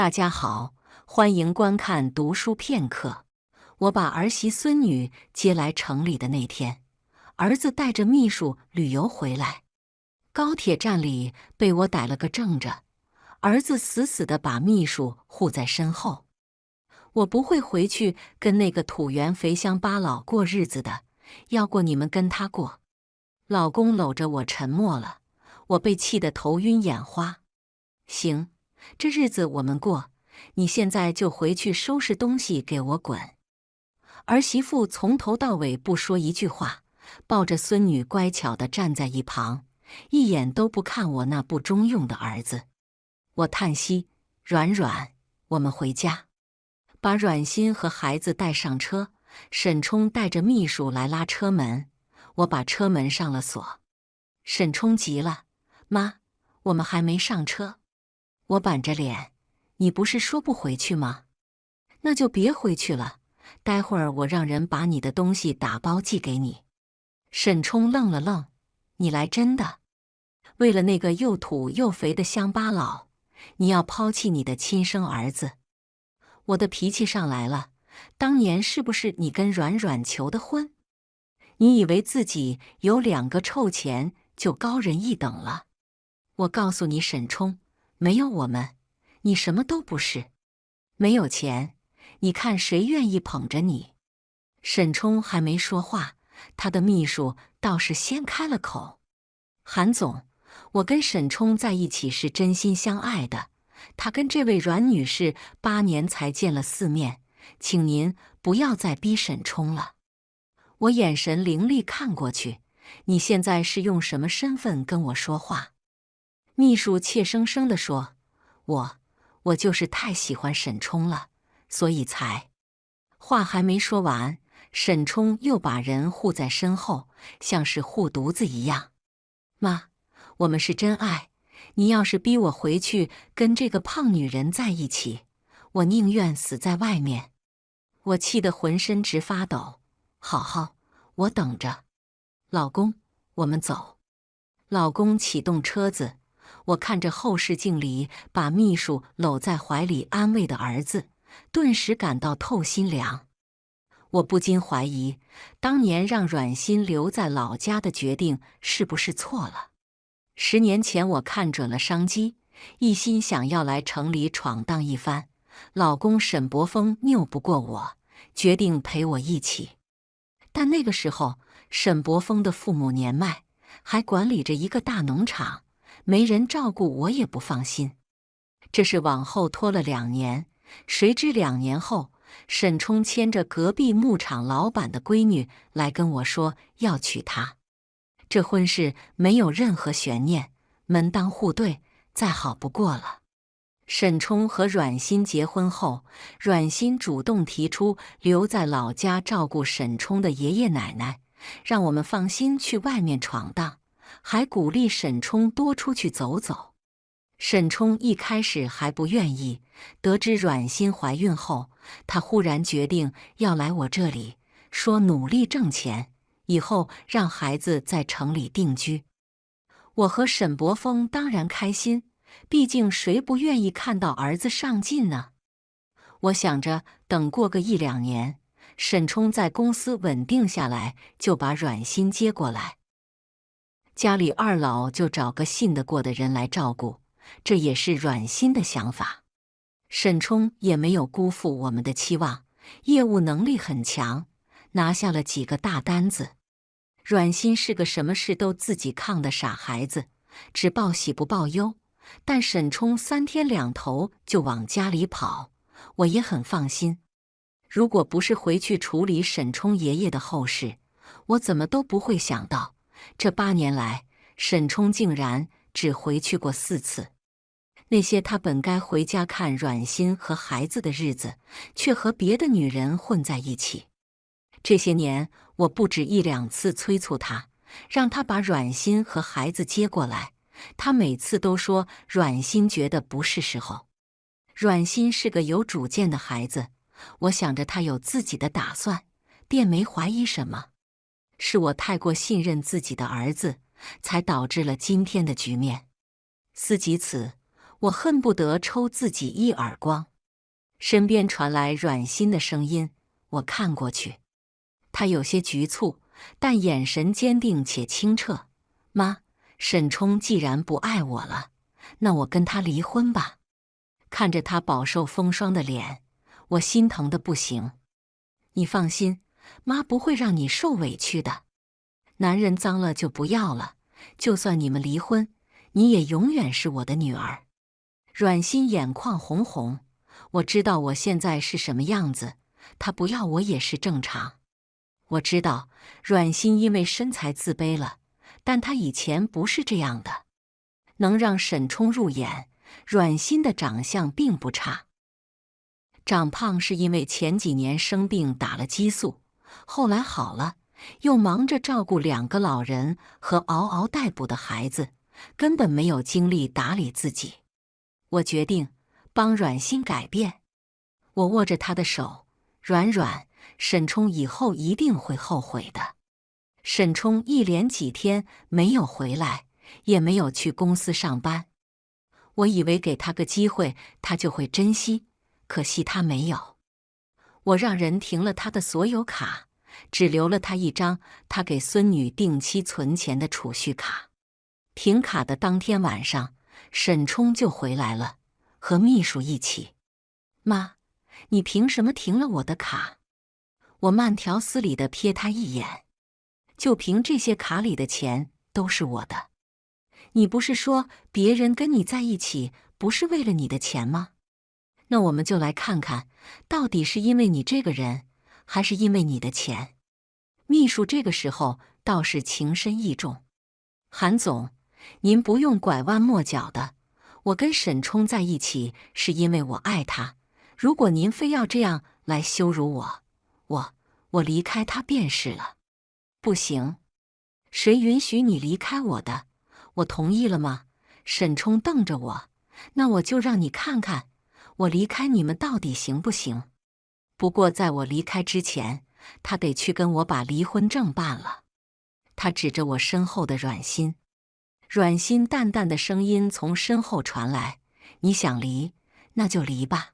大家好，欢迎观看读书片刻。我把儿媳孙女接来城里的那天，儿子带着秘书旅游回来，高铁站里被我逮了个正着。儿子死死地把秘书护在身后。我不会回去跟那个土原肥乡巴佬过日子的，要过你们跟他过。老公搂着我沉默了，我被气得头晕眼花。行，这日子我们过，你现在就回去收拾东西给我滚。儿媳妇从头到尾不说一句话，抱着孙女乖巧地站在一旁，一眼都不看我那不中用的儿子。我叹息，软软，我们回家。把阮馨和孩子带上车，沈冲带着秘书来拉车门，我把车门上了锁。沈冲急了，妈，我们还没上车。我板着脸，你不是说不回去吗？那就别回去了，待会儿我让人把你的东西打包寄给你。沈冲愣了愣，你来真的？为了那个又土又肥的乡巴佬，你要抛弃你的亲生儿子？我的脾气上来了，当年是不是你跟阮阮求的婚？你以为自己有2个臭钱就高人一等了？我告诉你沈冲，没有我们，你什么都不是。没有钱，你看谁愿意捧着你？沈冲还没说话，他的秘书倒是先开了口。韩总，我跟沈冲在一起是真心相爱的，他跟这位阮女士8年才见了4面，请您不要再逼沈冲了。我眼神凌厉看过去，你现在是用什么身份跟我说话？秘书怯生生地说，我就是太喜欢沈冲了，所以才……话还没说完，沈冲又把人护在身后，像是护犊子一样。妈，我们是真爱，你要是逼我回去跟这个胖女人在一起，我宁愿死在外面。我气得浑身直发抖。好，我等着。老公，我们走。老公启动车子，我看着后视镜里把秘书搂在怀里安慰的儿子，顿时感到透心凉。我不禁怀疑，当年让阮馨留在老家的决定是不是错了？10年前我看准了商机，一心想要来城里闯荡一番。老公沈伯峰拗不过我，决定陪我一起。但那个时候，沈伯峰的父母年迈，还管理着一个大农场，没人照顾我也不放心。这是往后拖了2年，谁知2年后，沈冲牵着隔壁牧场老板的闺女来跟我说要娶她。这婚事没有任何悬念，门当户对，再好不过了。沈冲和阮馨结婚后，阮馨主动提出留在老家照顾沈冲的爷爷奶奶，让我们放心去外面闯荡，还鼓励沈冲多出去走走。沈冲一开始还不愿意，得知阮馨怀孕后，他忽然决定要来我这里，说努力挣钱，以后让孩子在城里定居。我和沈伯峰当然开心，毕竟谁不愿意看到儿子上进呢？我想着等过个1、2年，沈冲在公司稳定下来，就把阮馨接过来。家里2老就找个信得过的人来照顾，这也是阮馨的想法。沈冲也没有辜负我们的期望，业务能力很强，拿下了几个大单子。阮馨是个什么事都自己抗的傻孩子，只报喜不报忧，但沈冲3天2头就往家里跑，我也很放心。如果不是回去处理沈冲爷爷的后事，我怎么都不会想到，这8年来，沈冲竟然只回去过4次。那些他本该回家看阮馨和孩子的日子，却和别的女人混在一起。这些年，我不止1、2次催促他，让他把阮馨和孩子接过来，他每次都说阮馨觉得不是时候。阮馨是个有主见的孩子，我想着他有自己的打算，便没怀疑什么。是我太过信任自己的儿子，才导致了今天的局面。思及此，我恨不得抽自己一耳光。身边传来阮馨的声音，我看过去，她有些局促，但眼神坚定且清澈。妈，沈冲既然不爱我了，那我跟他离婚吧。看着他饱受风霜的脸，我心疼的不行。你放心，妈不会让你受委屈的。男人脏了就不要了，就算你们离婚，你也永远是我的女儿。阮馨眼眶红红，我知道我现在是什么样子，她不要我也是正常。我知道阮馨因为身材自卑了，但她以前不是这样的。能让沈冲入眼，阮馨的长相并不差。长胖是因为前几年生病打了激素，后来好了，又忙着照顾2个老人和嗷嗷待哺的孩子，根本没有精力打理自己。我决定帮阮馨改变。我握着她的手，软软，沈冲以后一定会后悔的。沈冲一连几天没有回来，也没有去公司上班。我以为给他个机会，他就会珍惜，可惜他没有。我让人停了他的所有卡，只留了他一张他给孙女定期存钱的储蓄卡。停卡的当天晚上，沈冲就回来了，和秘书一起。妈，你凭什么停了我的卡？我慢条斯理地瞥他一眼，就凭这些卡里的钱都是我的。你不是说别人跟你在一起不是为了你的钱吗？那我们就来看看，到底是因为你这个人，还是因为你的钱？秘书这个时候倒是情深意重。韩总，您不用拐弯抹角的，我跟沈冲在一起是因为我爱他。如果您非要这样来羞辱我离开他便是了。不行，谁允许你离开我的？我同意了吗？沈冲瞪着我，那我就让你看看，我离开你们到底行不行？不过在我离开之前，他得去跟我把离婚证办了。他指着我身后的阮馨。阮馨淡淡的声音从身后传来：你想离，那就离吧。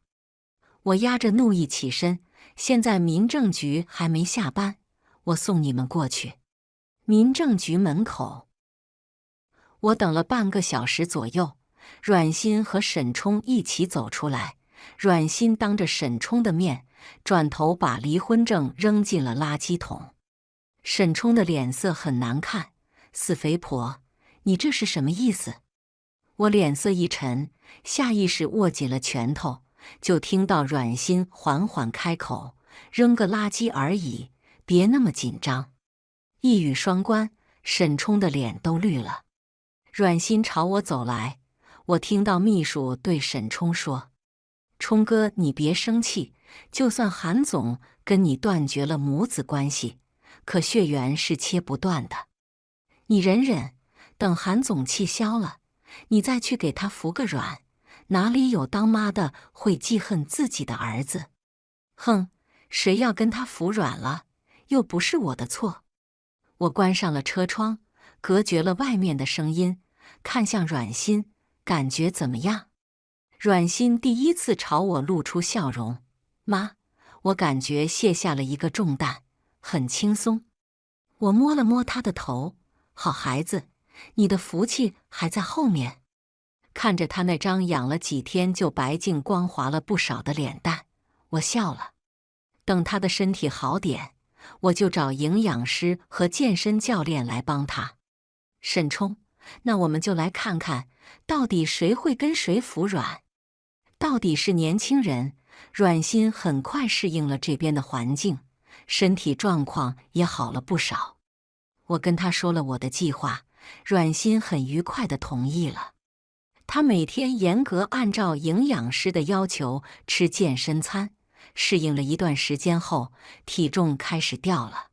我压着怒意起身，现在民政局还没下班，我送你们过去。民政局门口，我等了半个小时左右，阮馨和沈冲一起走出来。阮馨当着沈冲的面，转头把离婚证扔进了垃圾桶。沈冲的脸色很难看，死肥婆，你这是什么意思？我脸色一沉，下意识握紧了拳头，就听到阮馨缓缓开口：扔个垃圾而已，别那么紧张。一语双关，沈冲的脸都绿了。阮馨朝我走来，我听到秘书对沈冲说：冲哥，你别生气，就算韩总跟你断绝了母子关系，可血缘是切不断的。你忍忍，等韩总气消了，你再去给他服个软，哪里有当妈的会记恨自己的儿子？哼，谁要跟他服软了，又不是我的错。我关上了车窗，隔绝了外面的声音，看向阮馨，感觉怎么样？阮馨第一次朝我露出笑容。妈，我感觉卸下了一个重担，很轻松。我摸了摸她的头，好孩子，你的福气还在后面。看着她那张养了几天就白净光滑了不少的脸蛋，我笑了。等她的身体好点，我就找营养师和健身教练来帮她。沈冲，那我们就来看看，到底谁会跟谁服软？到底是年轻人。阮馨很快适应了这边的环境，身体状况也好了不少。我跟她说了我的计划，阮馨很愉快地同意了。她每天严格按照营养师的要求吃健身餐，适应了一段时间后，体重开始掉了。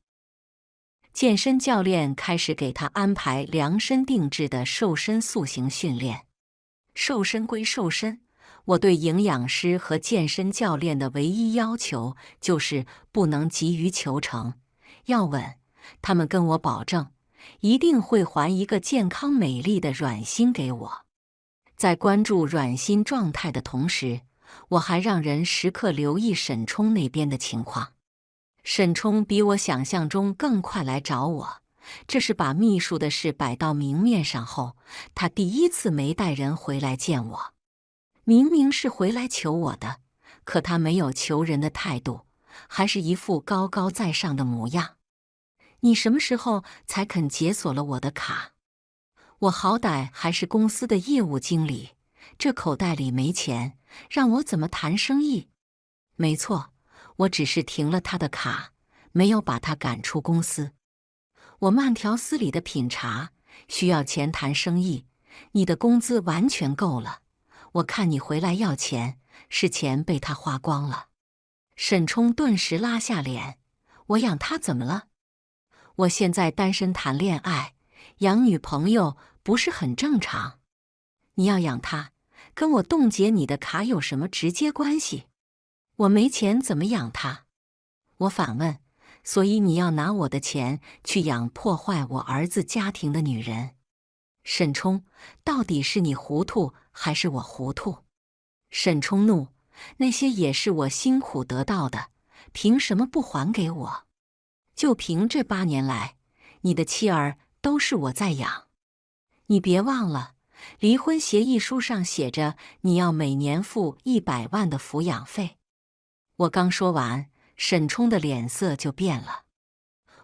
健身教练开始给她安排量身定制的瘦身塑形训练。瘦身归瘦身，我对营养师和健身教练的唯一要求就是不能急于求成，要稳。他们跟我保证，一定会还一个健康美丽的阮馨给我。在关注阮欣状态的同时，我还让人时刻留意沈冲那边的情况。沈冲比我想象中更快来找我，这是把秘书的事摆到明面上后，他第一次没带人回来见我。明明是回来求我的，可他没有求人的态度，还是一副高高在上的模样。你什么时候才肯解锁了我的卡？我好歹还是公司的业务经理，这口袋里没钱，让我怎么谈生意？没错，我只是停了他的卡，没有把他赶出公司。我慢条斯理的品茶，需要钱谈生意，你的工资完全够了。我看你回来要钱，是钱被他花光了。沈冲顿时拉下脸，我养他怎么了？我现在单身谈恋爱，养女朋友不是很正常？你要养他，跟我冻结你的卡有什么直接关系？我没钱怎么养他？我反问，所以你要拿我的钱去养破坏我儿子家庭的女人？沈冲，到底是你糊涂还是我糊涂？沈冲怒，那些也是我辛苦得到的，凭什么不还给我？就凭这8年来，你的妻儿都是我在养。你别忘了，离婚协议书上写着你要每年付100万的抚养费。我刚说完，沈冲的脸色就变了。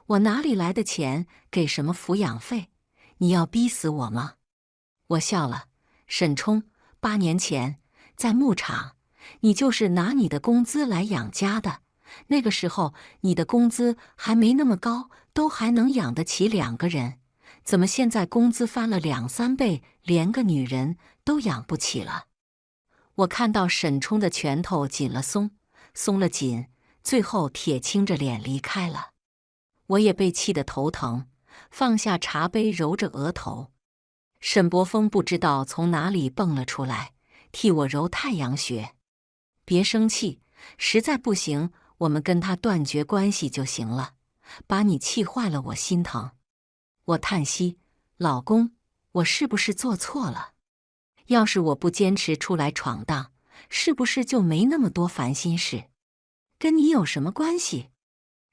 我哪里来的钱给什么抚养费？你要逼死我吗？我笑了。沈冲，8年前在牧场，你就是拿你的工资来养家的。那个时候你的工资还没那么高，都还能养得起2个人。怎么现在工资翻了2、3倍，连个女人都养不起了？我看到沈冲的拳头紧了松，松了紧，最后铁青着脸离开了。我也被气得头疼，放下茶杯揉着额头。沈伯峰不知道从哪里蹦了出来，替我揉太阳穴。别生气，实在不行，我们跟他断绝关系就行了。把你气坏了，我心疼。我叹息，老公，我是不是做错了？要是我不坚持出来闯荡，是不是就没那么多烦心事？跟你有什么关系？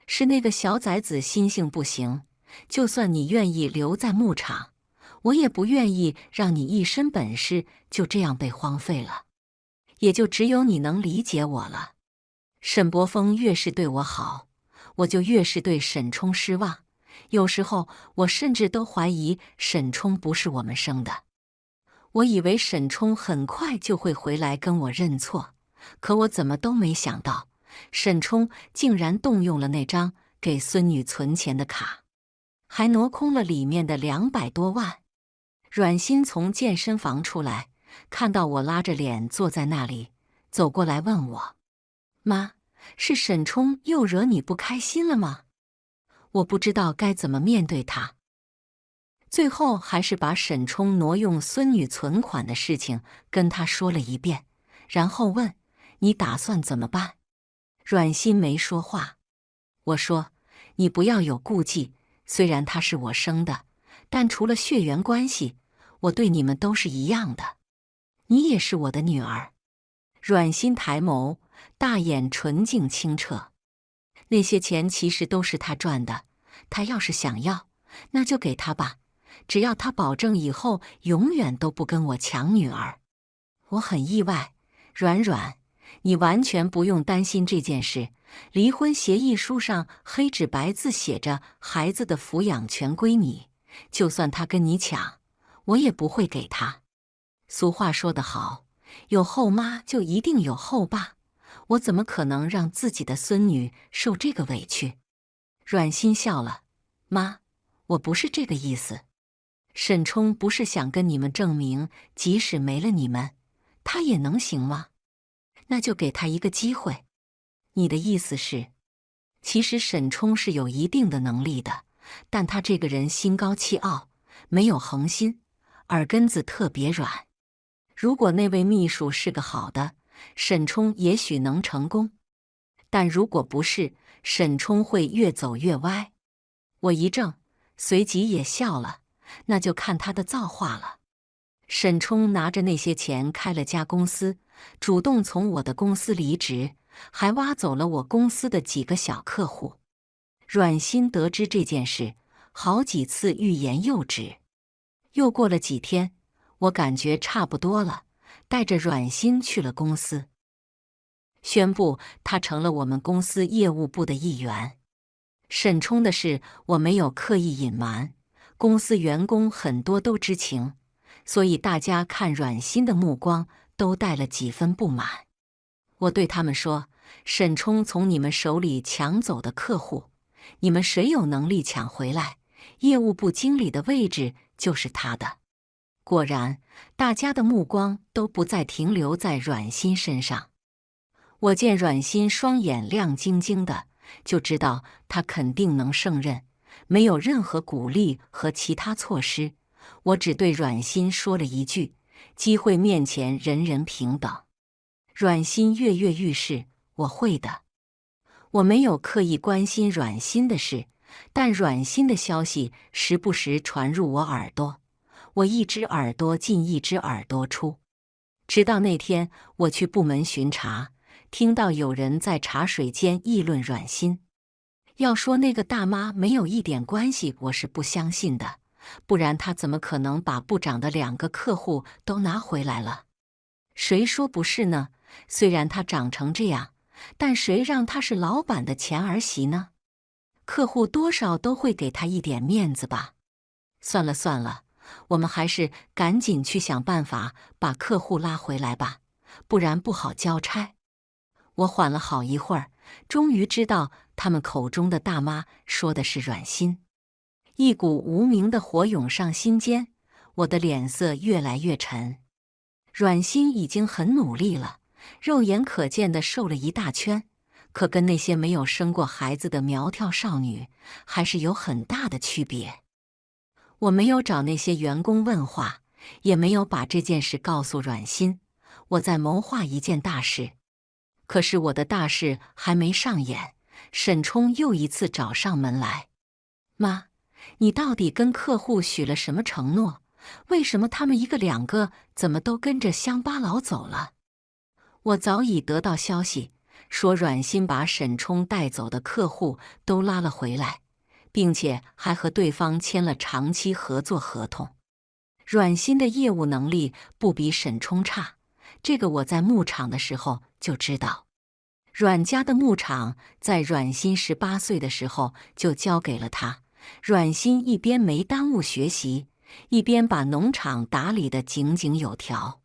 是那个小崽子心性不行，就算你愿意留在牧场，我也不愿意让你一身本事就这样被荒废了。也就只有你能理解我了。沈伯峰越是对我好，我就越是对沈冲失望。有时候我甚至都怀疑沈冲不是我们生的。我以为沈冲很快就会回来跟我认错，可我怎么都没想到，沈冲竟然动用了那张给孙女存钱的卡，还挪空了里面的200多万。阮欣从健身房出来，看到我拉着脸坐在那里，走过来问我：“妈，是沈冲又惹你不开心了吗？”我不知道该怎么面对他，最后还是把沈冲挪用孙女存款的事情跟他说了一遍，然后问：“你打算怎么办？”阮欣没说话。我说：“你不要有顾忌，虽然他是我生的，但除了血缘关系，我对你们都是一样的。你也是我的女儿。”阮欣抬眸，大眼纯净清澈。那些钱其实都是他赚的，他要是想要，那就给他吧，只要他保证以后永远都不跟我抢女儿。我很意外，阮阮，你完全不用担心这件事。离婚协议书上黑纸白字写着孩子的抚养权归你，就算他跟你抢，我也不会给他。俗话说得好，有后妈就一定有后爸，我怎么可能让自己的孙女受这个委屈？阮欣笑了，妈，我不是这个意思。沈冲不是想跟你们证明，即使没了你们，他也能行吗？那就给他一个机会。你的意思是，其实沈冲是有一定的能力的，但他这个人心高气傲，没有恒心，耳根子特别软。如果那位秘书是个好的，沈冲也许能成功，但如果不是，沈冲会越走越歪。我一怔，随即也笑了，那就看他的造化了。沈冲拿着那些钱开了家公司，主动从我的公司离职，还挖走了我公司的几个小客户。阮欣得知这件事，好几次欲言又止。又过了几天，我感觉差不多了，带着阮欣去了公司，宣布他成了我们公司业务部的一员。沈冲的事我没有刻意隐瞒，公司员工很多都知情，所以大家看阮欣的目光都带了几分不满。我对他们说，沈冲从你们手里抢走的客户，你们谁有能力抢回来，业务部经理的位置就是他的。果然，大家的目光都不再停留在阮欣身上。我见阮欣双眼亮晶晶的，就知道他肯定能胜任，没有任何鼓励和其他措施。我只对阮欣说了一句：机会面前人人平等。阮欣跃跃欲试，我会的。我没有刻意关心阮欣的事，但阮欣的消息时不时传入我耳朵，我一只耳朵进一只耳朵出。直到那天我去部门巡查，听到有人在茶水间议论阮欣。要说那个大妈没有一点关系，我是不相信的，不然她怎么可能把部长的2个客户都拿回来了？谁说不是呢？虽然她长成这样，但谁让她是老板的前儿媳呢？客户多少都会给她一点面子吧。算了算了，我们还是赶紧去想办法把客户拉回来吧，不然不好交差。我缓了好一会儿，终于知道他们口中的大妈说的是阮欣。一股无名的火涌上心间，我的脸色越来越沉。阮欣已经很努力了，肉眼可见的瘦了一大圈，可跟那些没有生过孩子的苗条少女还是有很大的区别。我没有找那些员工问话，也没有把这件事告诉阮欣，我在谋划一件大事。可是我的大事还没上演，沈冲又一次找上门来。妈，你到底跟客户许了什么承诺？为什么他们1个2个怎么都跟着乡巴佬走了？我早已得到消息，说阮欣把沈冲带走的客户都拉了回来，并且还和对方签了长期合作合同。阮欣的业务能力不比沈冲差，这个我在牧场的时候就知道。阮家的牧场在阮欣18岁的时候就交给了他，阮欣一边没耽误学习，一边把农场打理得井井有条。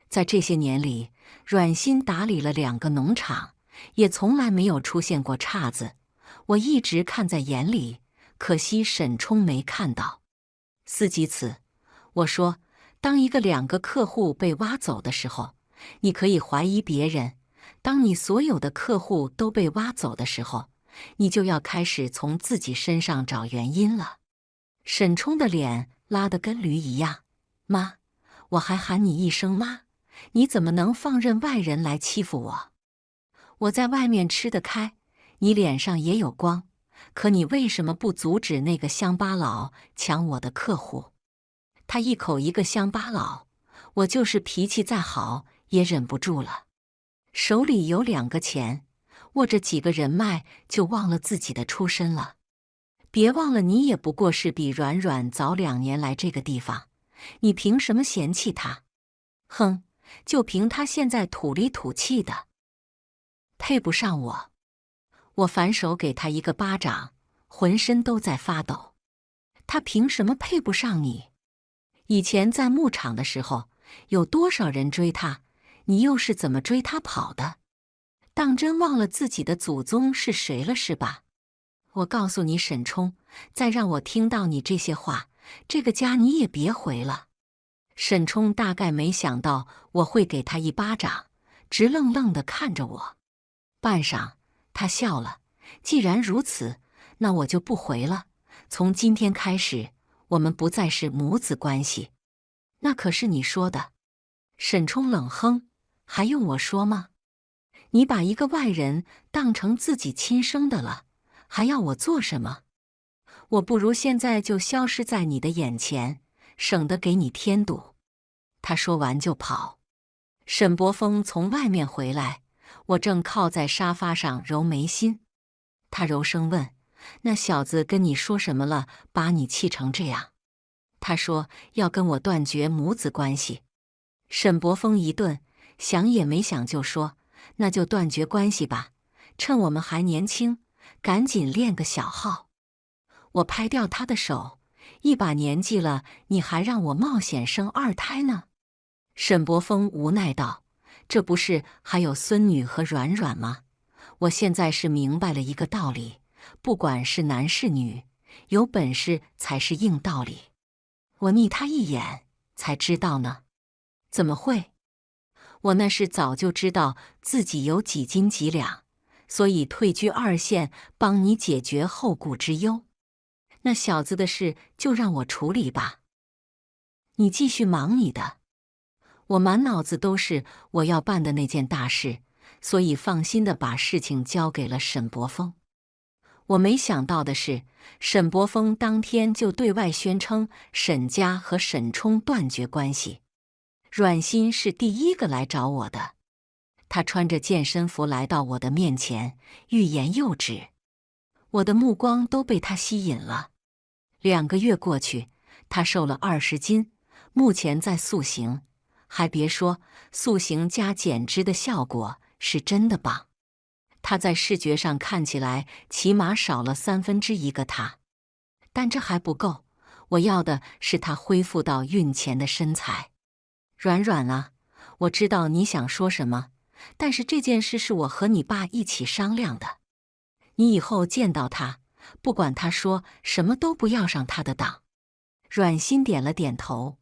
在这些年里，阮欣打理了2个农场，也从来没有出现过岔子，我一直看在眼里，可惜沈冲没看到。思及此，我说，当1个2个客户被挖走的时候，你可以怀疑别人；当你所有的客户都被挖走的时候，你就要开始从自己身上找原因了。沈冲的脸拉得跟驴一样。妈，我还喊你一声妈，你怎么能放任外人来欺负我？我在外面吃得开，你脸上也有光，可你为什么不阻止那个乡巴佬抢我的客户？他一口一个乡巴佬，我就是脾气再好也忍不住了。手里有2个钱，握着几个人脉，就忘了自己的出身了。别忘了，你也不过是比软软早2年来这个地方，你凭什么嫌弃他？哼，就凭他现在土里土气的，配不上我。我反手给他一个巴掌，浑身都在发抖。他凭什么配不上你？以前在牧场的时候，有多少人追他，你又是怎么追他跑的？当真忘了自己的祖宗是谁了是吧？我告诉你，沈冲，再让我听到你这些话，这个家你也别回了。沈冲大概没想到我会给他一巴掌，直愣愣地看着我。半晌，他笑了，既然如此，那我就不回了。从今天开始，我们不再是母子关系。那可是你说的。沈冲冷哼，还用我说吗？你把一个外人当成自己亲生的了，还要我做什么？我不如现在就消失在你的眼前，省得给你添堵。他说完就跑。沈伯峰从外面回来，我正靠在沙发上揉眉心。他柔声问：“那小子跟你说什么了，把你气成这样？”他说要跟我断绝母子关系。沈伯峰一顿，想也没想就说：“那就断绝关系吧，趁我们还年轻，赶紧练个小号。”我拍掉他的手：“一把年纪了，你还让我冒险生二胎呢？”沈伯峰无奈道：“这不是还有孙女和软软吗？我现在是明白了一个道理，不管是男是女，有本事才是硬道理。”我睨他一眼，才知道呢。怎么会？我那是早就知道自己有几斤几两，所以退居二线，帮你解决后顾之忧。那小子的事就让我处理吧，你继续忙你的。我满脑子都是我要办的那件大事，所以放心地把事情交给了沈伯峰。我没想到的是，沈伯峰当天就对外宣称沈家和沈冲断绝关系。阮欣是第一个来找我的，他穿着健身服来到我的面前，欲言又止。我的目光都被他吸引了。2个月过去，他瘦了20斤，目前在塑形。还别说，塑形加减脂的效果是真的棒。他在视觉上看起来起码少了1/3个他，但这还不够，我要的是他恢复到孕前的身材。软软啊，我知道你想说什么，但是这件事是我和你爸一起商量的。你以后见到他，不管他说什么都不要上他的当。阮欣点了点头。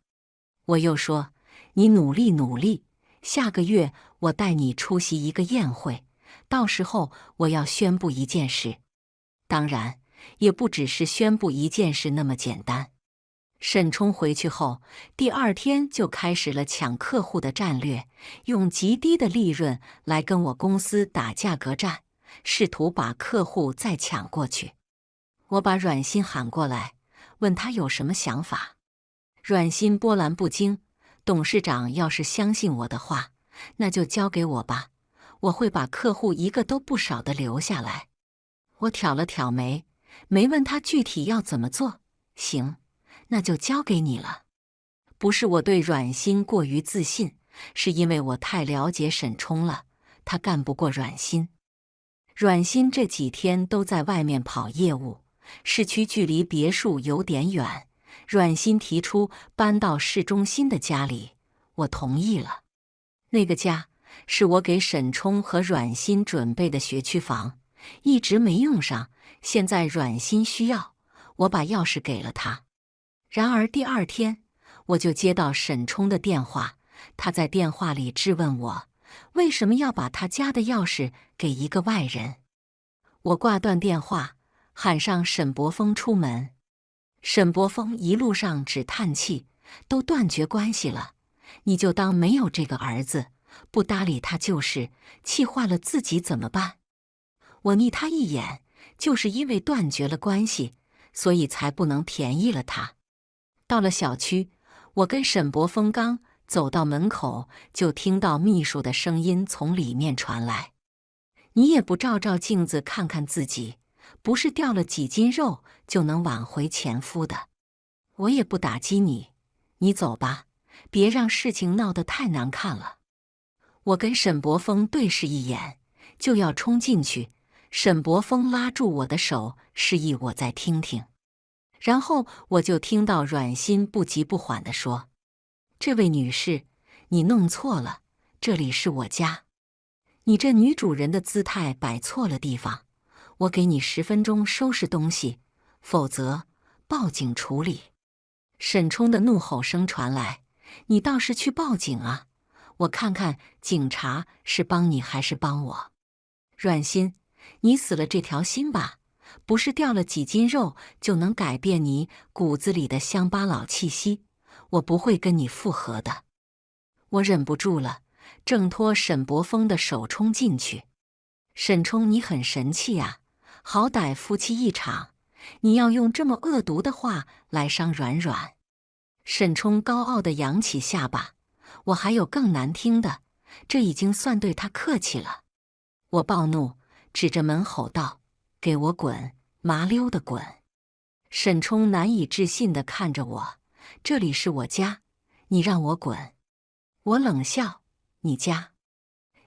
我又说，你努力努力，下个月我带你出席一个宴会，到时候我要宣布一件事。当然，也不只是宣布一件事那么简单。沈冲回去后，第2天就开始了抢客户的战略，用极低的利润来跟我公司打价格战，试图把客户再抢过去。我把阮欣喊过来，问他有什么想法。阮欣波澜不惊，董事长要是相信我的话，那就交给我吧，我会把客户一个都不少的留下来。我挑了挑眉，没问他具体要怎么做。行，那就交给你了。不是我对阮欣过于自信，是因为我太了解沈冲了，他干不过阮欣。阮欣这几天都在外面跑业务，市区距离别墅有点远，阮欣提出搬到市中心的家里，我同意了。那个家是我给沈冲和阮欣准备的学区房，一直没用上，现在阮欣需要，我把钥匙给了他。然而第2天，我就接到沈冲的电话，他在电话里质问我，为什么要把他家的钥匙给一个外人。我挂断电话，喊上沈伯峰出门。沈伯峰一路上只叹气，都断绝关系了，你就当没有这个儿子，不搭理他就是，气坏了自己怎么办？我睨他一眼，就是因为断绝了关系，所以才不能便宜了他。到了小区，我跟沈伯峰刚走到门口，就听到秘书的声音从里面传来：“你也不照照镜子看看自己，不是掉了几斤肉就能挽回前夫的。我也不打击你，你走吧，别让事情闹得太难看了。”我跟沈伯峰对视一眼，就要冲进去，沈伯峰拉住我的手，示意我再听听。然后我就听到阮欣不急不缓地说：“这位女士，你弄错了，这里是我家。你这女主人的姿态摆错了地方，我给你10分钟收拾东西，否则报警处理。”沈冲的怒吼声传来：“你倒是去报警啊！我看看警察是帮你还是帮我。”阮欣，你死了这条心吧，不是掉了几斤肉就能改变你骨子里的乡巴佬气息，我不会跟你复合的。我忍不住了，挣脱沈伯峰的手冲进去。沈冲，你很神气啊，好歹夫妻一场，你要用这么恶毒的话来伤软软。沈冲高傲地扬起下巴，我还有更难听的，这已经算对他客气了。我暴怒，指着门吼道：“给我滚，麻溜的滚！”沈冲难以置信地看着我：“这里是我家，你让我滚？”我冷笑：“你家？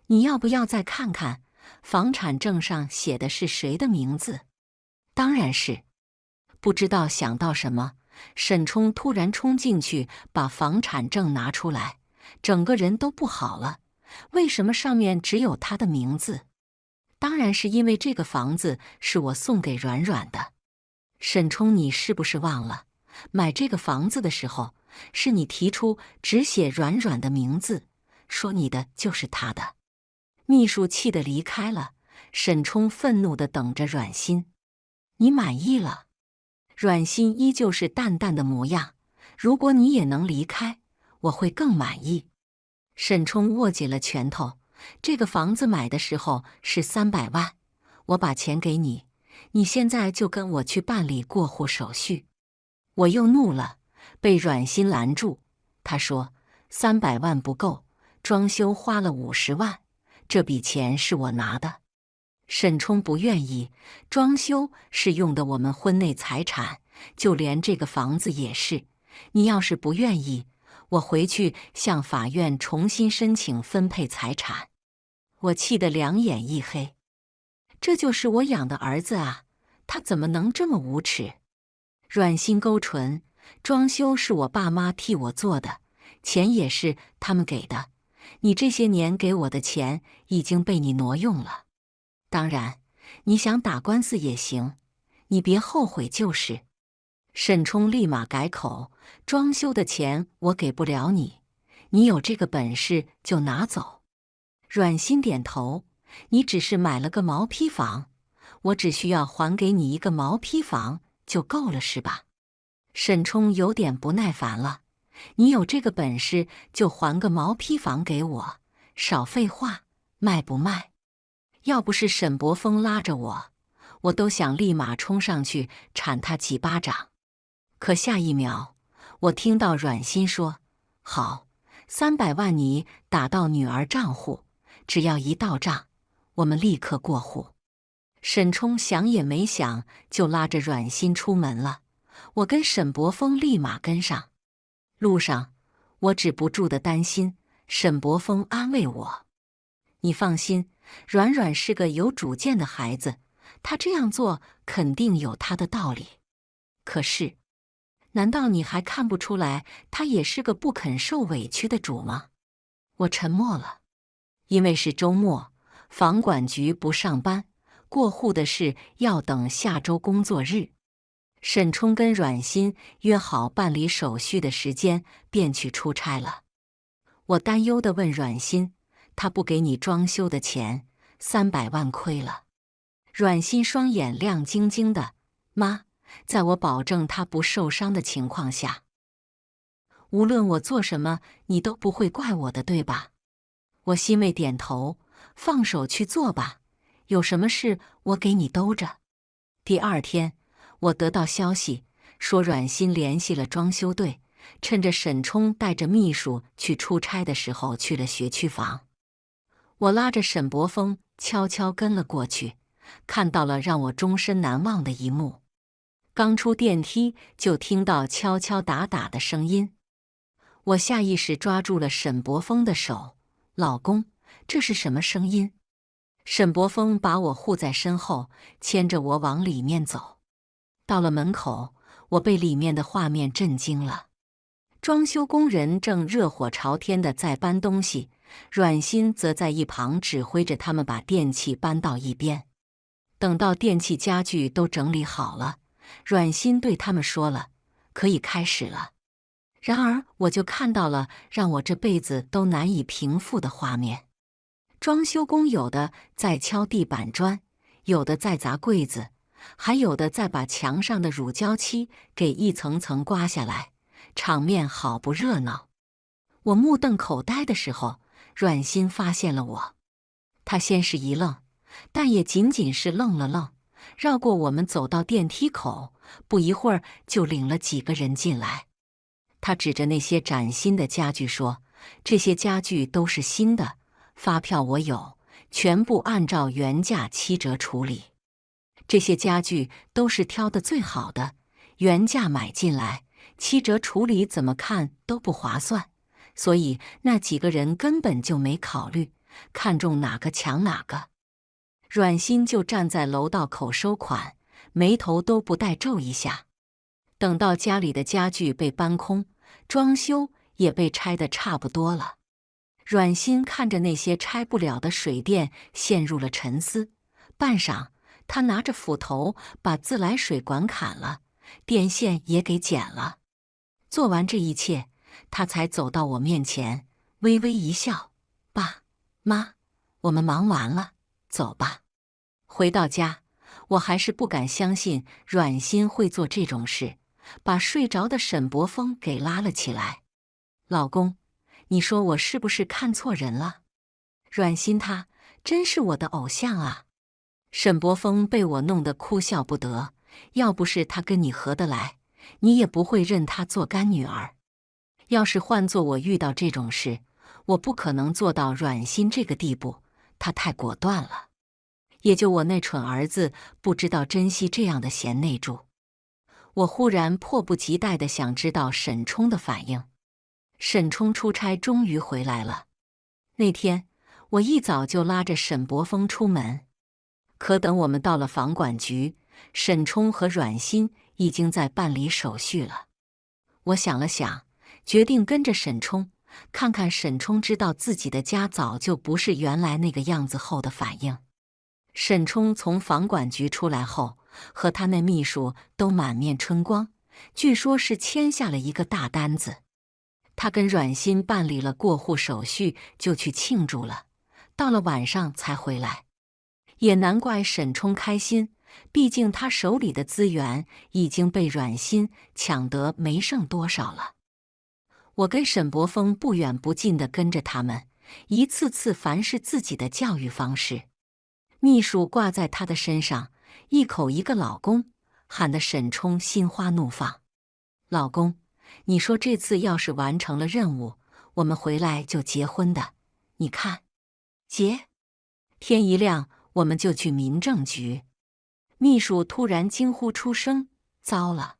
你要不要再看看房产证上写的是谁的名字？”当然是。不知道想到什么，沈冲突然冲进去把房产证拿出来，整个人都不好了。为什么上面只有他的名字？当然是因为这个房子是我送给软软的。沈冲，你是不是忘了，买这个房子的时候，是你提出只写软软的名字，说你的就是他的。秘书气得离开了，沈冲愤怒地等着阮馨。你满意了？阮馨依旧是淡淡的模样。如果你也能离开，我会更满意。沈冲握紧了拳头。这个房子买的时候是300万，我把钱给你，你现在就跟我去办理过户手续。我又怒了，被阮馨拦住。他说300万不够，装修花了50万，这笔钱是我拿的。沈冲不愿意，装修是用的我们婚内财产，就连这个房子也是。你要是不愿意，我回去向法院重新申请分配财产。我气得两眼一黑。这就是我养的儿子啊，他怎么能这么无耻？阮馨勾唇，装修是我爸妈替我做的，钱也是他们给的。你这些年给我的钱已经被你挪用了。当然，你想打官司也行，你别后悔就是。沈冲立马改口：装修的钱我给不了你，你有这个本事就拿走。阮馨点头：你只是买了个毛坯房，我只需要还给你一个毛坯房就够了是吧？沈冲有点不耐烦了：你有这个本事就还个毛坯房给我，少废话，卖不卖？要不是沈伯峰拉着我，我都想立马冲上去铲他几巴掌。可下一秒，我听到阮馨说：好，300万你打到女儿账户，只要一到账，我们立刻过户。沈冲想也没想，就拉着阮馨出门了。我跟沈伯峰立马跟上。路上，我止不住的担心。沈伯峰安慰我：你放心，软软是个有主见的孩子，他这样做肯定有他的道理。可是，难道你还看不出来他也是个不肯受委屈的主吗？我沉默了。因为是周末，房管局不上班，过户的事要等下周工作日。沈冲跟阮馨约好办理手续的时间，便去出差了。我担忧地问阮馨：他不给你装修的钱，300万亏了。阮馨双眼亮晶晶的：妈，在我保证他不受伤的情况下，无论我做什么，你都不会怪我的，对吧？我欣慰点头：放手去做吧，有什么事我给你兜着。第二天，我得到消息说阮馨联系了装修队，趁着沈冲带着秘书去出差的时候去了学区房。我拉着沈伯峰悄悄跟了过去，看到了让我终身难忘的一幕。刚出电梯就听到敲敲打打的声音，我下意识抓住了沈伯峰的手：老公，这是什么声音？沈伯峰把我护在身后，牵着我往里面走。到了门口，我被里面的画面震惊了。装修工人正热火朝天地在搬东西，阮馨则在一旁指挥着他们把电器搬到一边。等到电器家具都整理好了，阮馨对他们说了：可以开始了。然而我就看到了让我这辈子都难以平复的画面。装修工有的在敲地板砖，有的在砸柜子，还有的在把墙上的乳胶漆给一层层刮下来，场面好不热闹。我目瞪口呆的时候，阮馨发现了我。她先是一愣，但也仅仅是愣了愣，绕过我们走到电梯口，不一会儿就领了几个人进来。她指着那些崭新的家具说：这些家具都是新的，发票我有，全部按照原价7折处理。这些家具都是挑的最好的，原价买进来，7折处理怎么看都不划算，所以那几个人根本就没考虑，看中哪个抢哪个。阮欣就站在楼道口收款，眉头都不带皱一下。等到家里的家具被搬空，装修也被拆得差不多了，阮欣看着那些拆不了的水电，陷入了沉思。半晌，他拿着斧头把自来水管砍了，电线也给剪了。做完这一切，他才走到我面前，微微一笑：“爸妈，我们忙完了，走吧。”回到家，我还是不敢相信阮欣会做这种事，把睡着的沈伯峰给拉了起来。“老公，你说我是不是看错人了？阮欣他真是我的偶像啊！”沈伯峰被我弄得哭笑不得，要不是他跟你合得来，你也不会认他做干女儿。要是换做我遇到这种事，我不可能做到阮欣这个地步，他太果断了。也就我那蠢儿子不知道珍惜这样的贤内助。我忽然迫不及待地想知道沈冲的反应。沈冲出差终于回来了。那天我一早就拉着沈伯峰出门，可等我们到了房管局，沈冲和阮欣已经在办理手续了。我想了想，决定跟着沈冲，看看沈冲知道自己的家早就不是原来那个样子后的反应。沈冲从房管局出来后，和他那秘书都满面春光，据说是签下了一个大单子。他跟阮欣办理了过户手续，就去庆祝了，到了晚上才回来。也难怪沈冲开心，毕竟他手里的资源已经被阮欣抢得没剩多少了。我跟沈伯峰不远不近地跟着他们，一次次凡是自己的教育方式。秘书挂在他的身上，一口一个老公，喊得沈冲心花怒放。老公，你说这次要是完成了任务，我们回来就结婚的，你看。结？天一亮我们就去民政局。秘书突然惊呼出声，糟了，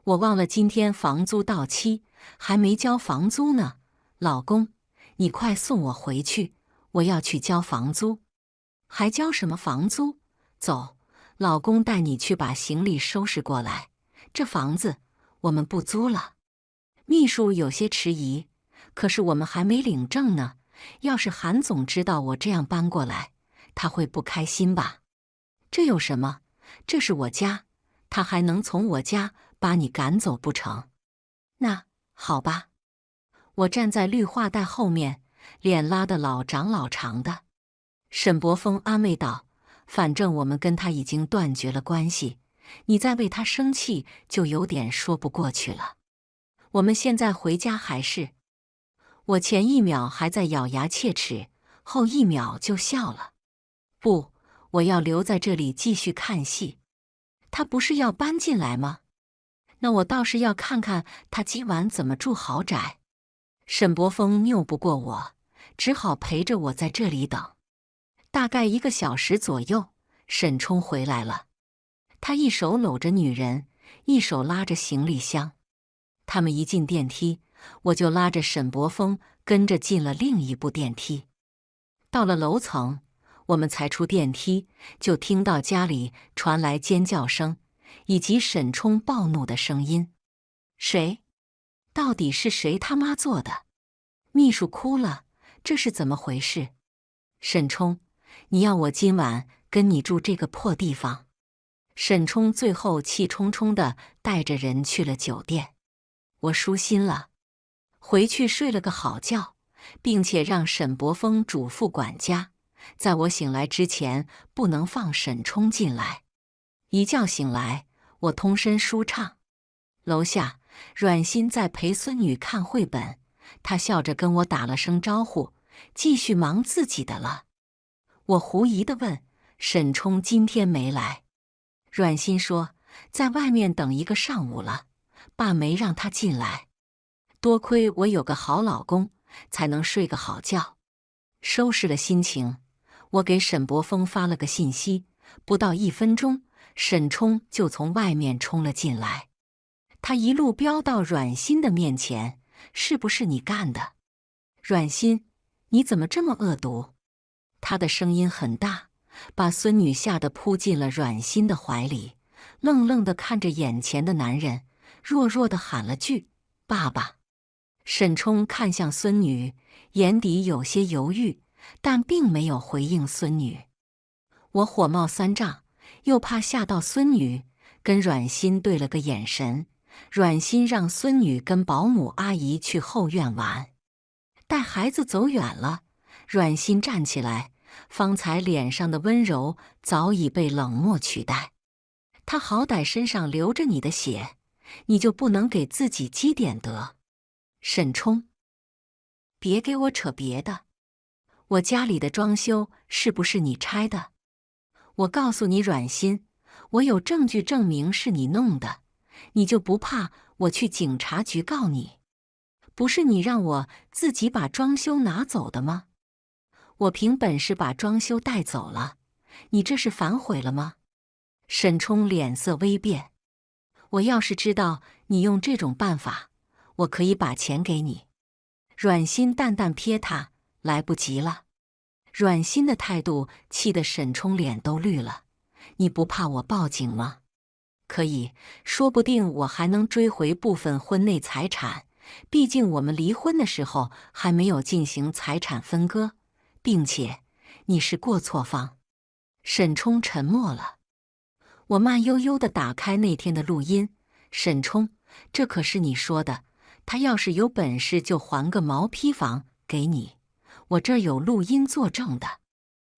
我忘了今天房租到期，还没交房租呢。老公，你快送我回去，我要去交房租。还交什么房租？走，老公带你去把行李收拾过来，这房子我们不租了。秘书有些迟疑，可是我们还没领证呢，要是韩总知道我这样搬过来，他会不开心吧？这有什么？这是我家，他还能从我家把你赶走不成？那好吧。我站在绿化带后面，脸拉得老长老长的。沈伯峰安慰道：“反正我们跟他已经断绝了关系，你再为他生气就有点说不过去了。我们现在回家还是……”我前一秒还在咬牙切齿，后一秒就笑了。不，我要留在这里继续看戏。他不是要搬进来吗？那我倒是要看看他今晚怎么住豪宅。沈伯峰拗不过我，只好陪着我在这里等。大概1个小时左右，沈冲回来了。他一手搂着女人，一手拉着行李箱。他们一进电梯，我就拉着沈伯峰跟着进了另一部电梯。到了楼层，我们才出电梯，就听到家里传来尖叫声，以及沈冲暴怒的声音：“谁？到底是谁他妈做的？”秘书哭了，这是怎么回事？沈冲，你要我今晚跟你住这个破地方？沈冲最后气冲冲地带着人去了酒店。我舒心了，回去睡了个好觉，并且让沈伯峰嘱咐管家，在我醒来之前不能放沈冲进来。一觉醒来，我通身舒畅。楼下，阮欣在陪孙女看绘本，她笑着跟我打了声招呼，继续忙自己的了。我狐疑地问：“沈冲今天没来？”阮欣说：“在外面等1个上午了，爸没让他进来。多亏我有个好老公，才能睡个好觉。收拾了心情，我给沈伯峰发了个信息，不到1分钟，沈冲就从外面冲了进来。他一路飙到阮欣的面前：“是不是你干的？阮欣，你怎么这么恶毒？”他的声音很大，把孙女吓得扑进了阮欣的怀里，愣愣地看着眼前的男人，弱弱地喊了句：“爸爸。”沈冲看向孙女，眼底有些犹豫，但并没有回应孙女。我火冒三丈，又怕吓到孙女，跟阮欣对了个眼神。阮欣让孙女跟保姆阿姨去后院玩。待孩子走远了，阮欣站起来，方才脸上的温柔早已被冷漠取代。他好歹身上流着你的血，你就不能给自己积点德？沈冲，别给我扯别的。我家里的装修是不是你拆的？我告诉你阮欣，我有证据证明是你弄的，你就不怕我去警察局告你？不是你让我自己把装修拿走的吗？我凭本事把装修带走了，你这是反悔了吗？沈冲脸色微变。我要是知道你用这种办法，我可以把钱给你。阮欣淡淡瞥他，来不及了。阮欣的态度气得沈冲脸都绿了。你不怕我报警吗？可以，说不定我还能追回部分婚内财产，毕竟我们离婚的时候还没有进行财产分割，并且你是过错方。沈冲沉默了。我慢悠悠地打开那天的录音。沈冲，这可是你说的，他要是有本事就还个毛坯房给你，我这儿有录音作证的。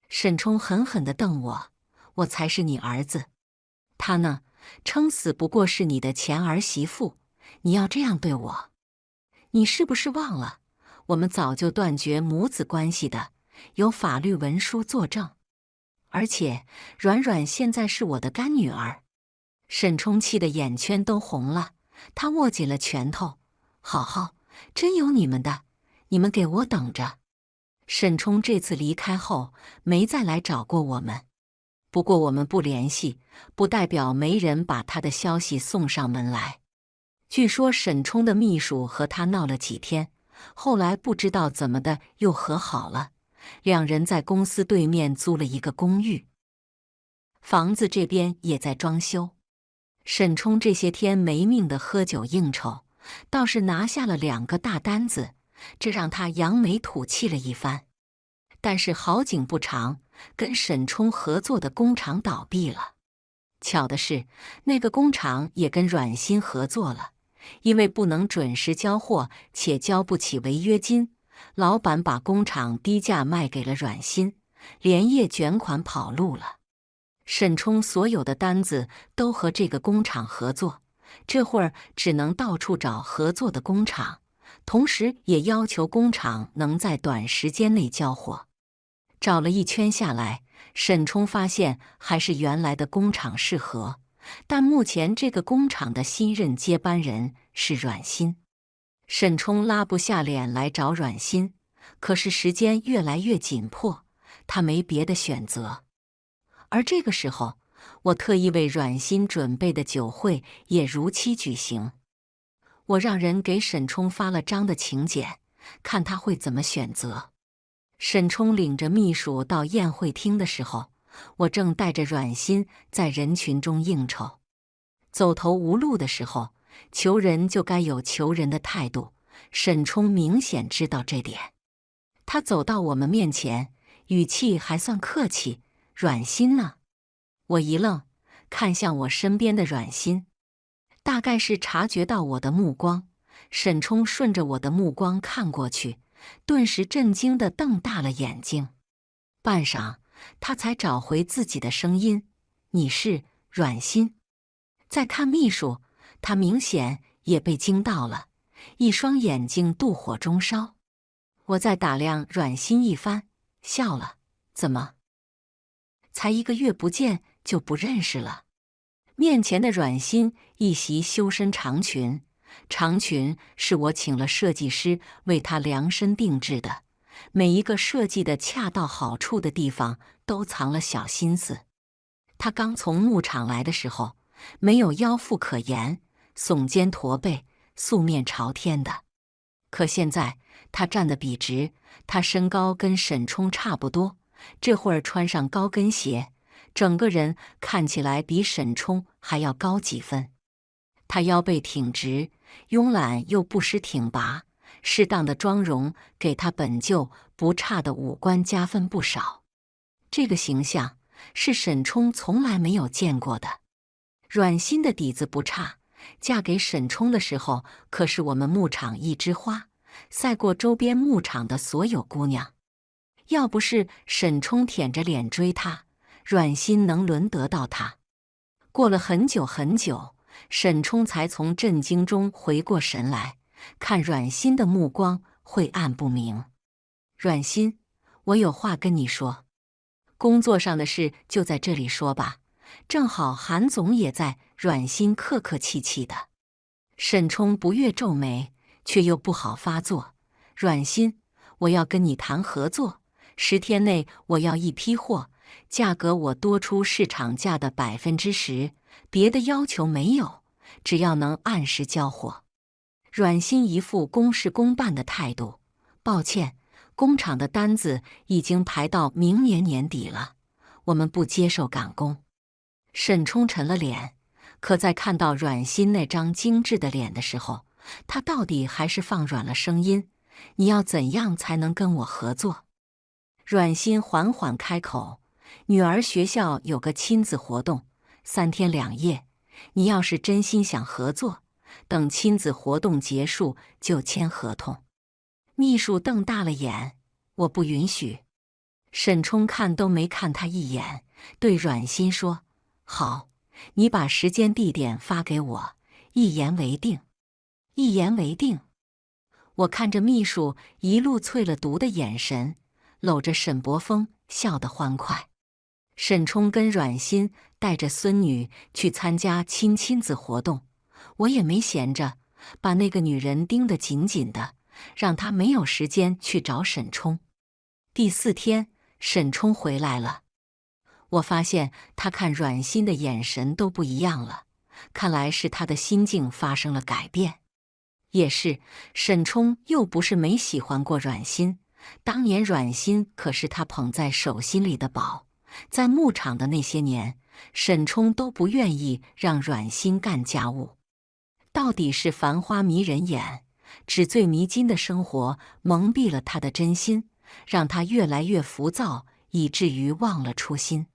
沈冲狠狠地瞪我，我才是你儿子，他呢，撑死不过是你的前儿媳妇，你要这样对我？你是不是忘了，我们早就断绝母子关系的，有法律文书作证。而且阮阮现在是我的干女儿。沈冲气得眼圈都红了，他握紧了拳头。好好，真有你们的，你们给我等着。沈冲这次离开后没再来找过我们，不过我们不联系，不代表没人把他的消息送上门来。据说沈冲的秘书和他闹了几天，后来不知道怎么的又和好了，两人在公司对面租了一个公寓，房子这边也在装修。沈冲这些天没命的喝酒应酬，倒是拿下了2个大单子，这让他扬眉吐气了一番。但是好景不长，跟沈冲合作的工厂倒闭了。巧的是，那个工厂也跟阮欣合作了，因为不能准时交货且交不起违约金，老板把工厂低价卖给了阮欣，连夜卷款跑路了。沈冲所有的单子都和这个工厂合作，这会儿只能到处找合作的工厂，同时也要求工厂能在短时间内交货。找了一圈下来，沈冲发现还是原来的工厂适合，但目前这个工厂的新任接班人是阮欣。沈冲拉不下脸来找阮欣，可是时间越来越紧迫，他没别的选择。而这个时候，我特意为阮欣准备的酒会也如期举行。我让人给沈冲发了张的请柬，看他会怎么选择。沈冲领着秘书到宴会厅的时候，我正带着阮欣在人群中应酬。走投无路的时候，求人就该有求人的态度，沈冲明显知道这点。他走到我们面前，语气还算客气：“阮欣呢？”我一愣，看向我身边的阮欣，大概是察觉到我的目光，沈冲顺着我的目光看过去，顿时震惊地瞪大了眼睛。半晌，他才找回自己的声音：“你是阮欣？”再看秘书，他明显也被惊到了，一双眼睛妒火中烧。我再打量阮欣一番，笑了：“怎么？才1个月不见就不认识了？”面前的阮欣一袭修身长裙，长裙是我请了设计师为她量身定制的，每一个设计的恰到好处的地方都藏了小心思。她刚从牧场来的时候，没有腰腹可言，耸肩驼背，素面朝天的。可现在她站得笔直，她身高跟沈冲差不多，这会儿穿上高跟鞋，整个人看起来比沈冲还要高几分。她腰背挺直，慵懒又不失挺拔，适当的妆容给她本就不差的五官加分不少。这个形象是沈冲从来没有见过的。阮馨的底子不差，嫁给沈冲的时候可是我们牧场一枝花，赛过周边牧场的所有姑娘。要不是沈冲舔着脸追她，阮馨能轮得到她？过了很久很久，沈冲才从震惊中回过神来，看阮馨的目光晦暗不明。阮馨，我有话跟你说。工作上的事就在这里说吧，正好韩总也在。阮馨客客气气的。沈冲不悦皱眉，却又不好发作。阮馨，我要跟你谈合作，10天内我要一批货，价格我多出市场价的10%，别的要求没有，只要能按时交货。阮馨一副公事公办的态度。抱歉，工厂的单子已经排到明年年底了，我们不接受赶工。沈冲沉了脸，可在看到阮馨那张精致的脸的时候，他到底还是放软了声音：你要怎样才能跟我合作？阮馨缓缓开口：女儿学校有个亲子活动，3天2夜，你要是真心想合作，等亲子活动结束就签合同。秘书瞪大了眼：我不允许。沈冲看都没看他一眼，对阮馨说：好，你把时间地点发给我，一言为定。一言为定。我看着秘书一路淬了毒的眼神，搂着沈伯峰笑得欢快。沈冲跟阮馨带着孙女去参加亲子活动，我也没闲着，把那个女人盯得紧紧的，让她没有时间去找沈冲。第4天，沈冲回来了。我发现他看阮馨的眼神都不一样了，看来是他的心境发生了改变。也是，沈冲又不是没喜欢过阮馨，当年阮馨可是他捧在手心里的宝。在牧场的那些年，沈冲都不愿意让阮馨干家务。到底是繁花迷人眼，纸醉迷金的生活蒙蔽了他的真心，让他越来越浮躁，以至于忘了初心。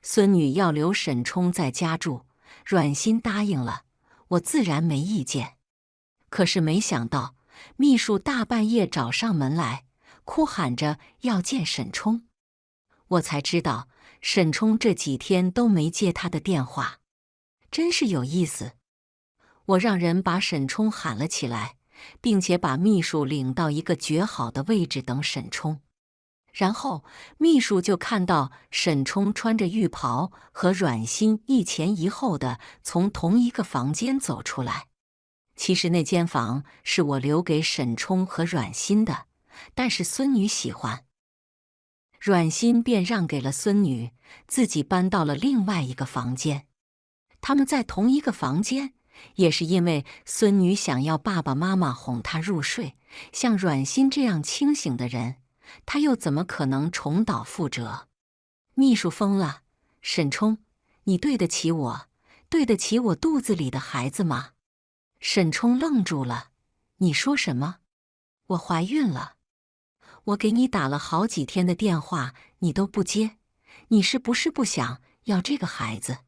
孙女要留沈冲在家住，阮馨答应了，我自然没意见。可是没想到，秘书大半夜找上门来，哭喊着要见沈冲。我才知道，沈冲这几天都没接他的电话，真是有意思。我让人把沈冲喊了起来，并且把秘书领到一个绝好的位置等沈冲。然后秘书就看到沈冲穿着浴袍和阮馨一前一后的从同一个房间走出来。其实那间房是我留给沈冲和阮馨的，但是孙女喜欢，阮馨便让给了孙女，自己搬到了另外一个房间。他们在同一个房间，也是因为孙女想要爸爸妈妈哄她入睡。像阮馨这样清醒的人，他又怎么可能重蹈覆辙？秘书疯了，沈冲，你对得起我，对得起我肚子里的孩子吗？沈冲愣住了，你说什么？我怀孕了。我给你打了好几天的电话，你都不接，你是不是不想要这个孩子？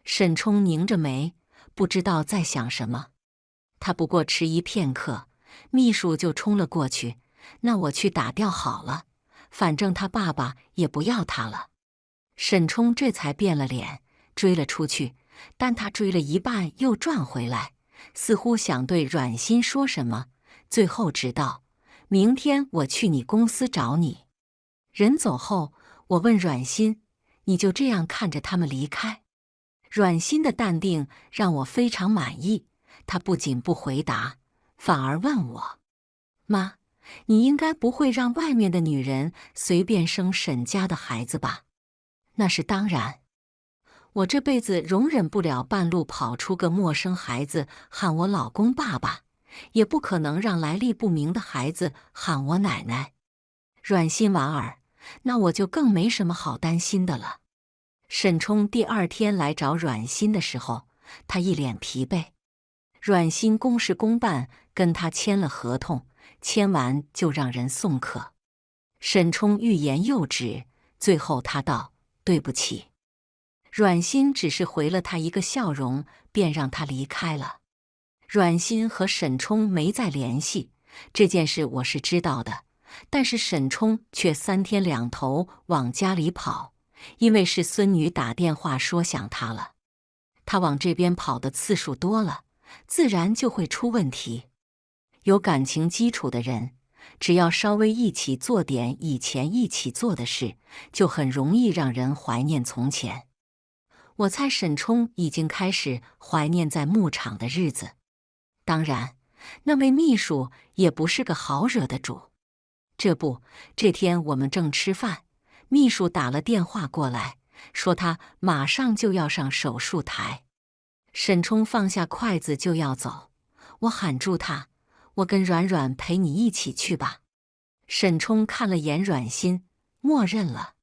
沈冲拧着眉，不知道在想什么。他不过迟疑片刻，秘书就冲了过去，那我去打掉好了，反正他爸爸也不要他了。沈冲这才变了脸，追了出去，但他追了一半又转回来，似乎想对阮馨说什么，最后只道：明天我去你公司找你。人走后，我问阮馨：你就这样看着他们离开？阮馨的淡定让我非常满意，他不仅不回答，反而问我：“妈，你应该不会让外面的女人随便生沈家的孩子吧？”那是当然。我这辈子容忍不了半路跑出个陌生孩子喊我老公爸爸，也不可能让来历不明的孩子喊我奶奶。软心婉儿，那我就更没什么好担心的了。沈冲第二天来找阮心的时候，他一脸疲惫。阮心公事公办，跟他签了合同，签完就让人送客。沈冲欲言又止，最后他道：“对不起。”阮心只是回了他一个笑容，便让他离开了。阮心和沈冲没再联系，这件事我是知道的，但是沈冲却三天两头往家里跑，因为是孙女打电话说想他了。他往这边跑的次数多了，自然就会出问题。有感情基础的人，只要稍微一起做点以前一起做的事，就很容易让人怀念从前。我猜沈冲已经开始怀念在牧场的日子。当然，那位秘书也不是个好惹的主。这天我们正吃饭，秘书打了电话过来，说他马上就要上手术台。沈冲放下筷子就要走，我喊住他：“我跟软软陪你一起去吧。”沈冲看了眼阮心，默认了。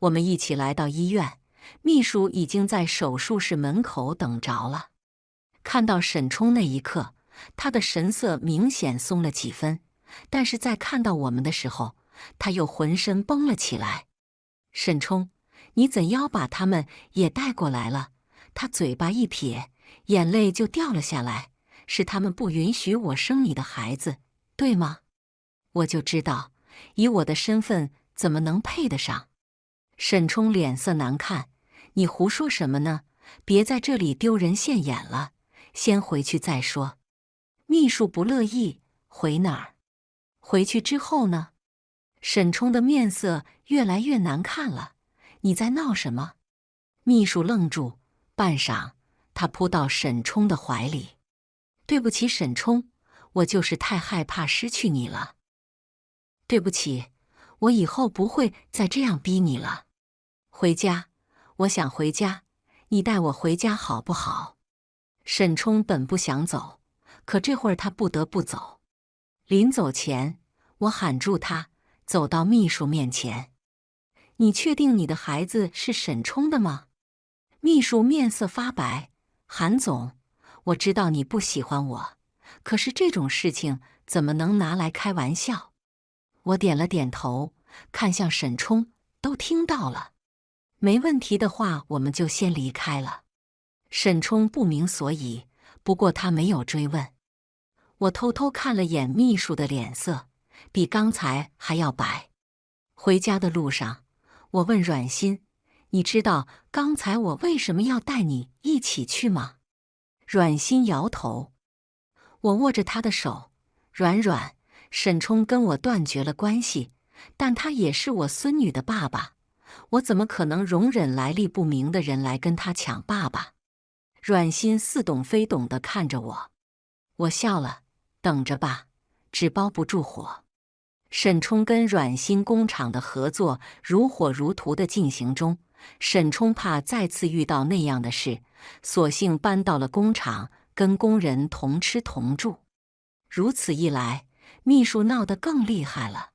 我们一起来到医院。秘书已经在手术室门口等着了。看到沈冲那一刻，他的神色明显松了几分，但是在看到我们的时候，他又浑身绷了起来。沈冲，你怎样把他们也带过来了？他嘴巴一撇，眼泪就掉了下来。是他们不允许我生你的孩子，对吗？我就知道，以我的身份怎么能配得上？沈冲脸色难看。你胡说什么呢？别在这里丢人现眼了，先回去再说。秘书不乐意，回哪儿？回去之后呢？沈冲的面色越来越难看了。你在闹什么？秘书愣住，半晌，他扑到沈冲的怀里。对不起，沈冲，我就是太害怕失去你了。对不起，我以后不会再这样逼你了。回家。我想回家，你带我回家好不好？沈冲本不想走，可这会儿他不得不走。临走前，我喊住他，走到秘书面前：“你确定你的孩子是沈冲的吗？”秘书面色发白：“韩总，我知道你不喜欢我，可是这种事情怎么能拿来开玩笑？”我点了点头，看向沈冲：“都听到了。”没问题的话，我们就先离开了。沈冲不明所以，不过他没有追问。我偷偷看了眼秘书的脸色，比刚才还要白。回家的路上，我问阮心：“你知道刚才我为什么要带你一起去吗？”阮心摇头。我握着她的手：“软软，沈冲跟我断绝了关系，但他也是我孙女的爸爸。我怎么可能容忍来历不明的人来跟他抢爸爸？”阮心似懂非懂地看着我，我笑了，等着吧，纸包不住火。沈冲跟阮心工厂的合作如火如荼地进行中，沈冲怕再次遇到那样的事，索性搬到了工厂，跟工人同吃同住。如此一来，秘书闹得更厉害了。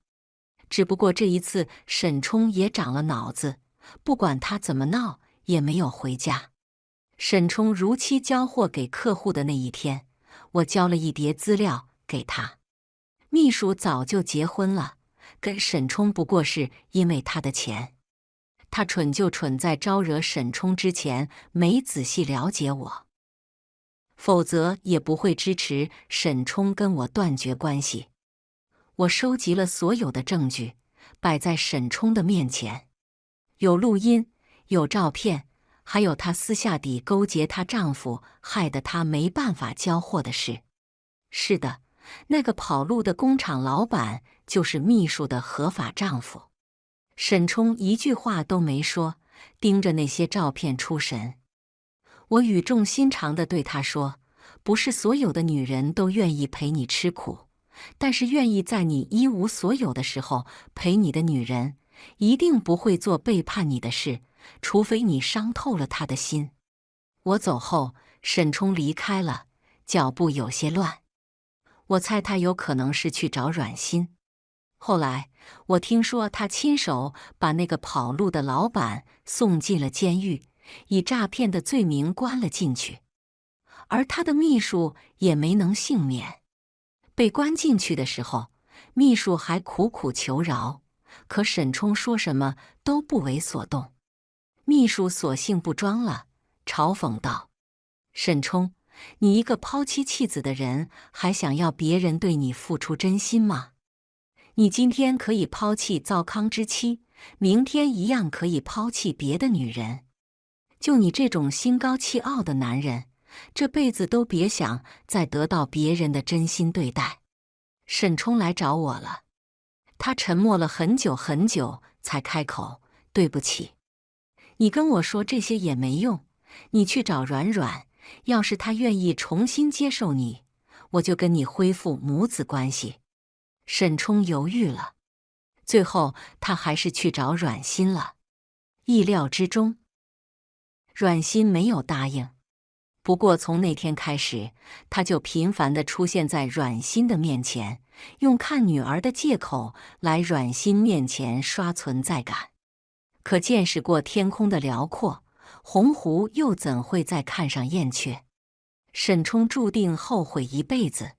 只不过这一次，沈冲也长了脑子，不管他怎么闹，也没有回家。沈冲如期交货给客户的那一天，我交了一叠资料给他。秘书早就结婚了，跟沈冲不过是因为他的钱。他蠢就蠢在招惹沈冲之前没仔细了解我，否则也不会支持沈冲跟我断绝关系。我收集了所有的证据，摆在沈冲的面前，有录音，有照片，还有她私下底勾结她丈夫，害得她没办法交货的事。是的，那个跑路的工厂老板就是秘书的合法丈夫。沈冲一句话都没说，盯着那些照片出神。我语重心长地对他说：“不是所有的女人都愿意陪你吃苦，但是愿意在你一无所有的时候陪你的女人，一定不会做背叛你的事，除非你伤透了她的心。我走后，沈冲离开了，脚步有些乱。我猜他有可能是去找阮欣。后来我听说他亲手把那个跑路的老板送进了监狱，以诈骗的罪名关了进去，而他的秘书也没能幸免。被关进去的时候，秘书还苦苦求饶，可沈冲说什么都不为所动。秘书索性不装了，嘲讽道：“沈冲，你一个抛妻弃子的人，还想要别人对你付出真心吗？你今天可以抛弃糟糠之妻，明天一样可以抛弃别的女人。就你这种心高气傲的男人，这辈子都别想再得到别人的真心对待。”沈冲来找我了，他沉默了很久很久，才开口：“对不起，你跟我说这些也没用，你去找阮阮，要是他愿意重新接受你，我就跟你恢复母子关系。”沈冲犹豫了，最后他还是去找阮欣了。意料之中，阮欣没有答应。不过从那天开始，他就频繁地出现在阮欣的面前，用看女儿的借口来阮欣面前刷存在感。可见识过天空的辽阔，鸿鹄又怎会再看上燕雀？沈冲注定后悔一辈子。